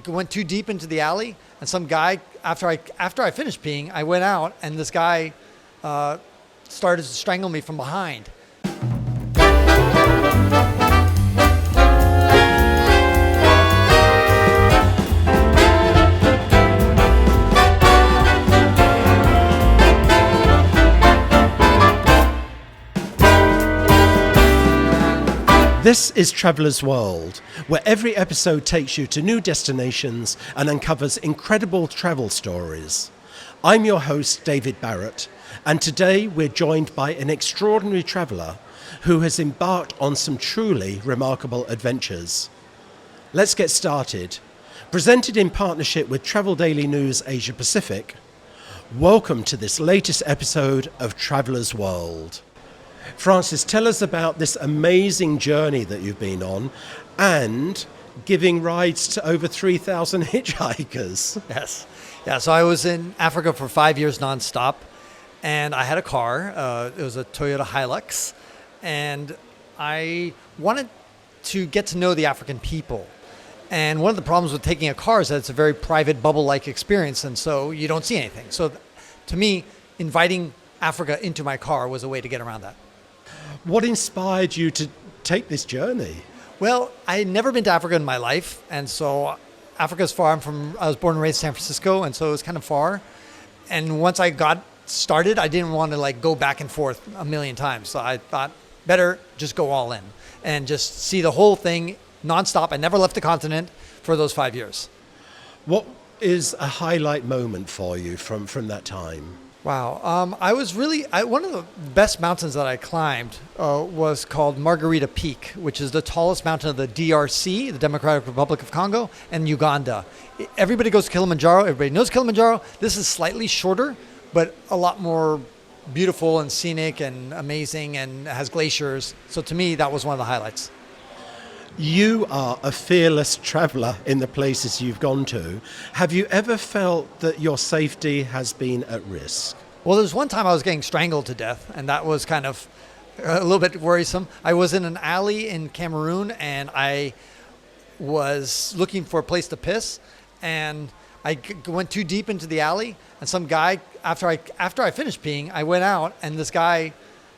went too deep into the alley, and some guy, after I finished peeing, I went out, and this guy started to strangle me from behind. This is Traveller's World, where every episode takes you to new destinations and uncovers incredible travel stories. I'm your host, David Barrett, and today we're joined by an extraordinary traveller who has embarked on some truly remarkable adventures. Let's get started. Presented in partnership with Travel Daily News Asia Pacific, welcome to this latest episode of Traveller's World. Francis, tell us about this amazing journey that you've been on and giving rides to over 3,000 hitchhikers. Yes. Yeah, so I was in Africa for 5 years nonstop, and I had a car. It was a Toyota Hilux, and I wanted to get to know the African people. And one of the problems with taking a car is that it's a very private, bubble-like experience, and so you don't see anything. So to me, inviting Africa into my car was a way to get around that. What inspired you to take this journey? Well, I had never been to Africa in my life, and so Africa's far. I was born and raised in San Francisco, and so it was kind of far. And once I got started, I didn't want to go back and forth a million times. So I thought better just go all in and just see the whole thing nonstop. I never left the continent for those 5 years. What is a highlight moment for you from that time? Wow. One of the best mountains that I climbed was called Margarita Peak, which is the tallest mountain of the DRC, the Democratic Republic of Congo, and Uganda. Everybody goes to Kilimanjaro. Everybody knows Kilimanjaro. This is slightly shorter, but a lot more beautiful and scenic and amazing and has glaciers. So to me, that was one of the highlights. You are a fearless traveller in the places you've gone to. Have you ever felt that your safety has been at risk? Well, there's one time I was getting strangled to death, and that was kind of a little bit worrisome. I was in an alley in Cameroon, and I was looking for a place to piss, and I went too deep into the alley, and some guy, after I finished peeing, I went out, and this guy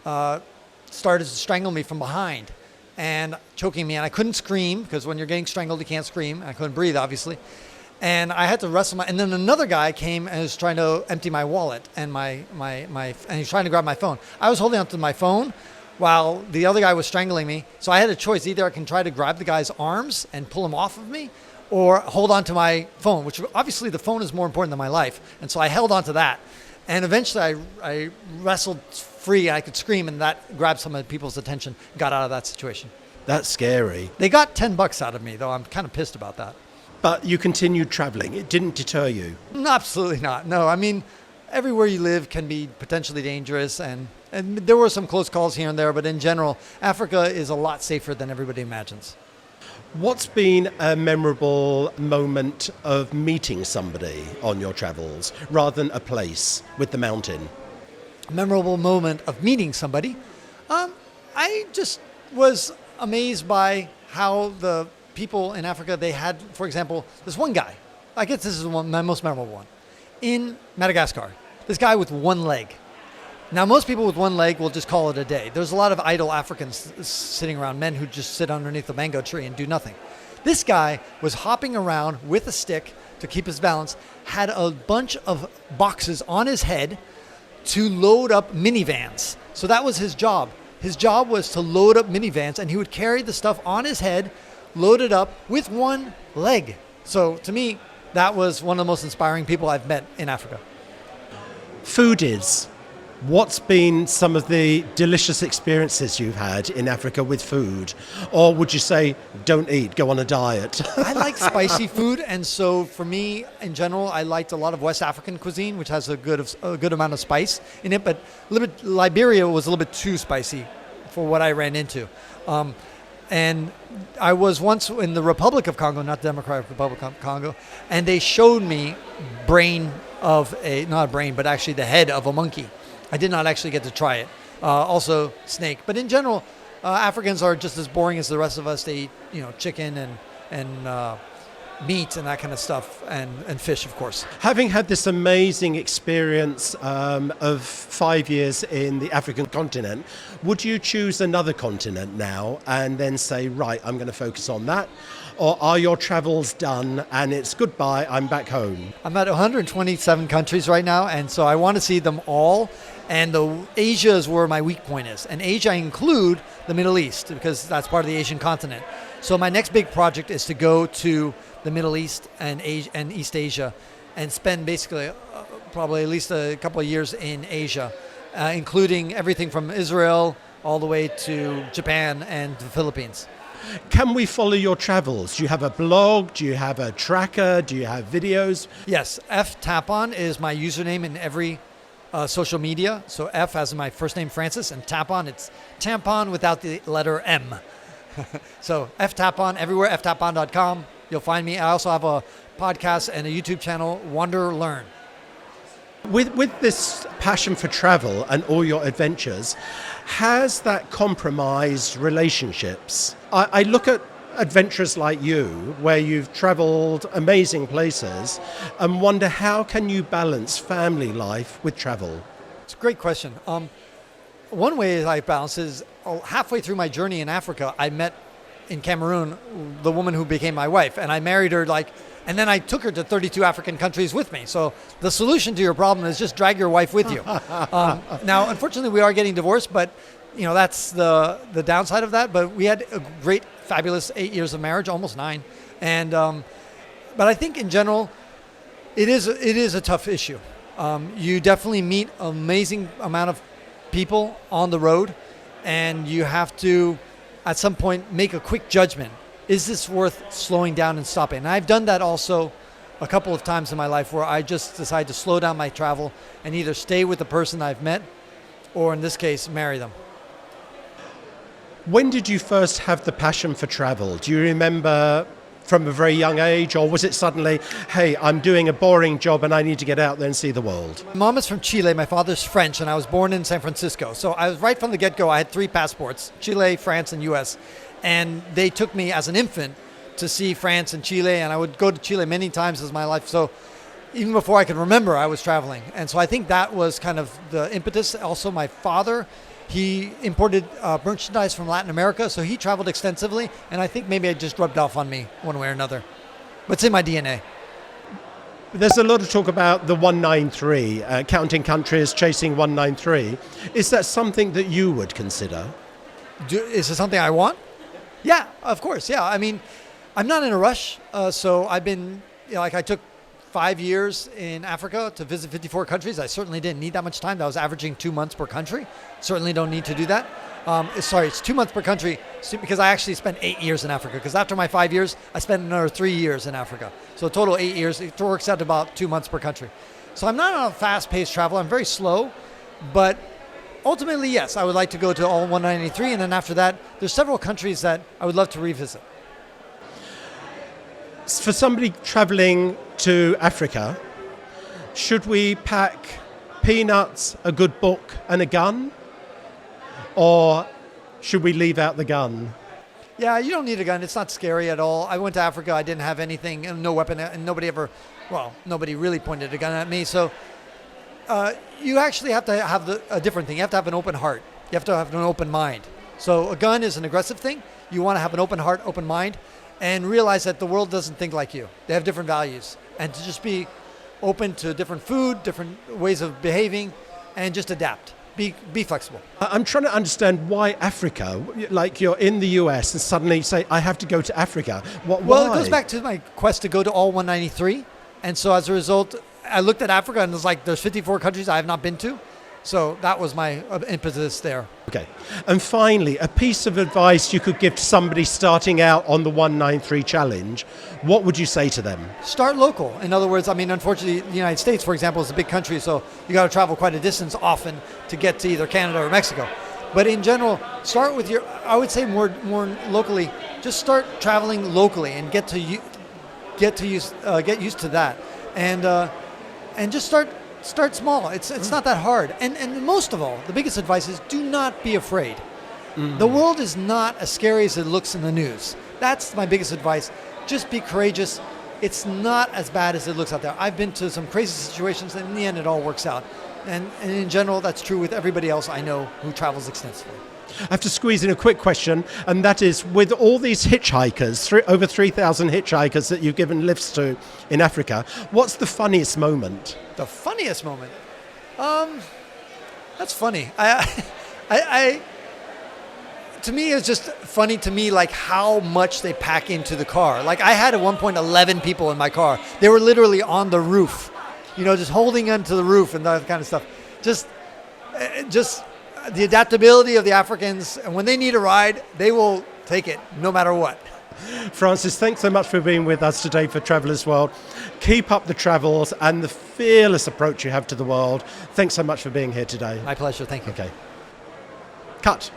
started to strangle me from behind and choking me, and I couldn't scream because when you're getting strangled, you can't scream. I couldn't breathe, obviously. And I had to wrestle and then another guy came and was trying to empty my wallet and and he was trying to grab my phone. I was holding onto my phone while the other guy was strangling me. So I had a choice. Either I can try to grab the guy's arms and pull him off of me or hold onto my phone, which obviously the phone is more important than my life. And so I held onto that. And eventually I wrestled free and I could scream, and that grabbed some of the people's attention, got out of that situation. That's scary. They got $10 out of me, though. I'm kind of pissed about that. But you continued traveling. It didn't deter you. No, absolutely not. No, I mean, everywhere you live can be potentially dangerous, and there were some close calls here and there, but in general, Africa is a lot safer than everybody imagines. What's been a memorable moment of meeting somebody on your travels rather than a place with the mountain? A memorable moment of meeting somebody? I just was amazed by how the people in Africa, they had, for example, this one guy. I guess this is my most memorable one. In Madagascar, this guy with one leg. Now, most people with one leg will just call it a day. There's a lot of idle Africans sitting around, men who just sit underneath a mango tree and do nothing. This guy was hopping around with a stick to keep his balance, had a bunch of boxes on his head to load up minivans. So that was his job. His job was to load up minivans, and he would carry the stuff on his head, load it up with one leg. So to me, that was one of the most inspiring people I've met in Africa. Foodies. What's been some of the delicious experiences you've had in Africa with food? Or would you say, don't eat, go on a diet? I like spicy food, and so for me, in general, I liked a lot of West African cuisine, which has a good amount of spice in it, but Liberia was a little bit too spicy for what I ran into. And I was once in the Republic of Congo, not the Democratic Republic of Congo, and they showed me not a brain, but actually the head of a monkey. I did not actually get to try it. Also snake. But in general, Africans are just as boring as the rest of us. They eat, chicken and meat and that kind of stuff, and fish, of course. Having had this amazing experience of 5 years in the African continent, would you choose another continent now and then say, right, I'm going to focus on that? Or are your travels done and it's goodbye, I'm back home? I'm at 127 countries right now, and so I want to see them all. And Asia is where my weak point is. And Asia, I include the Middle East because that's part of the Asian continent. So my next big project is to go to the Middle East and East Asia and spend basically probably at least a couple of years in Asia, including everything from Israel all the way to Japan and the Philippines. Can we follow your travels? Do you have a blog? Do you have a tracker? Do you have videos? Yes, F Tapon is my username in every social media. So F as in my first name, Francis, and Tapon, it's tampon without the letter M. So F Tapon everywhere, ftapon.com. You'll find me. I also have a podcast and a YouTube channel, WanderLearn. With this passion for travel and all your adventures, has that compromised relationships? I look at adventurers like you, where you've traveled amazing places, and wonder how can you balance family life with travel? It's a great question. One way I balance is halfway through my journey in Africa, I met in Cameroon the woman who became my wife, and I married her and then I took her to 32 African countries with me. So the solution to your problem is just drag your wife with you. Now, unfortunately, we are getting divorced, but that's the downside of that. But we had a great, fabulous 8 years of marriage, almost 9. And but I think in general, it is a tough issue. You definitely meet an amazing amount of people on the road, and you have to, at some point, make a quick judgment. Is this worth slowing down and stopping? And I've done that also a couple of times in my life where I just decide to slow down my travel and either stay with the person I've met or, in this case, marry them. When did you first have the passion for travel? Do you remember from a very young age, or was it suddenly, hey, I'm doing a boring job and I need to get out there and see the world? My mom is from Chile, my father's French, and I was born in San Francisco. So I was right from the get-go, I had 3 passports, Chile, France, and US. And they took me as an infant to see France and Chile, and I would go to Chile many times as my life. So even before I could remember, I was traveling. And so I think that was kind of the impetus. Also, my father, he imported merchandise from Latin America, so he traveled extensively, and I think maybe it just rubbed off on me one way or another. But it's in my DNA. There's a lot of talk about the 193, counting countries, chasing 193. Is that something that you would consider? Is it something I want? Yeah, of course. Yeah. I mean, I'm not in a rush. So I've been, I took 5 years in Africa to visit 54 countries. I certainly didn't need that much time. That was averaging 2 months per country. Certainly don't need to do that. It's 2 months per country because I actually spent 8 years in Africa. Because after my 5 years, I spent another 3 years in Africa. So a total 8 years. It works out to about 2 months per country. So I'm not on a fast-paced travel. I'm very slow, but ultimately, yes, I would like to go to all 193, and then after that, there's several countries that I would love to revisit. For somebody traveling to Africa, should we pack peanuts, a good book, and a gun? Or should we leave out the gun? Yeah, you don't need a gun. It's not scary at all. I went to Africa. I didn't have anything, and no weapon, and nobody really pointed a gun at me. So you actually have to have a different thing. You have to have an open heart. You have to have an open mind. So a gun is an aggressive thing. You want to have an open heart, open mind, and realize that the world doesn't think like you. They have different values. And to just be open to different food, different ways of behaving, and just adapt. Be flexible. I'm trying to understand why Africa, like you're in the US and suddenly you say, I have to go to Africa. Why? Well, it goes back to my quest to go to all 193. And so as a result, I looked at Africa and it was like, there's 54 countries I have not been to. So that was my impetus there. Okay. And finally, a piece of advice you could give to somebody starting out on the 193 challenge, what would you say to them? Start local. In other words, unfortunately, the United States, for example, is a big country, so you got to travel quite a distance often to get to either Canada or Mexico. But in general, start with I would say more locally, just start traveling locally and get used to that. And just start small. It's not that hard. And most of all, the biggest advice is do not be afraid. Mm-hmm. The world is not as scary as it looks in the news. That's my biggest advice. Just be courageous. it's not as bad as it looks out there. I've been to some crazy situations, and in the end, it all works out. And in general, that's true with everybody else I know who travels extensively. I have to squeeze in a quick question, and that is, with all these hitchhikers, over 3,000 hitchhikers that you've given lifts to in Africa, what's the funniest moment? The funniest moment? That's funny. I to me, it's just funny to me, like how much they pack into the car. Like I had at one point 11 people in my car. They were literally on the roof, just holding onto the roof and that kind of stuff. Just the adaptability of the Africans, and when they need a ride, they will take it no matter what. Francis, thanks so much for being with us today for Traveller's World. Keep up the travels and the fearless approach you have to the world. Thanks so much for being here today. My pleasure. Thank you. Okay. Cut.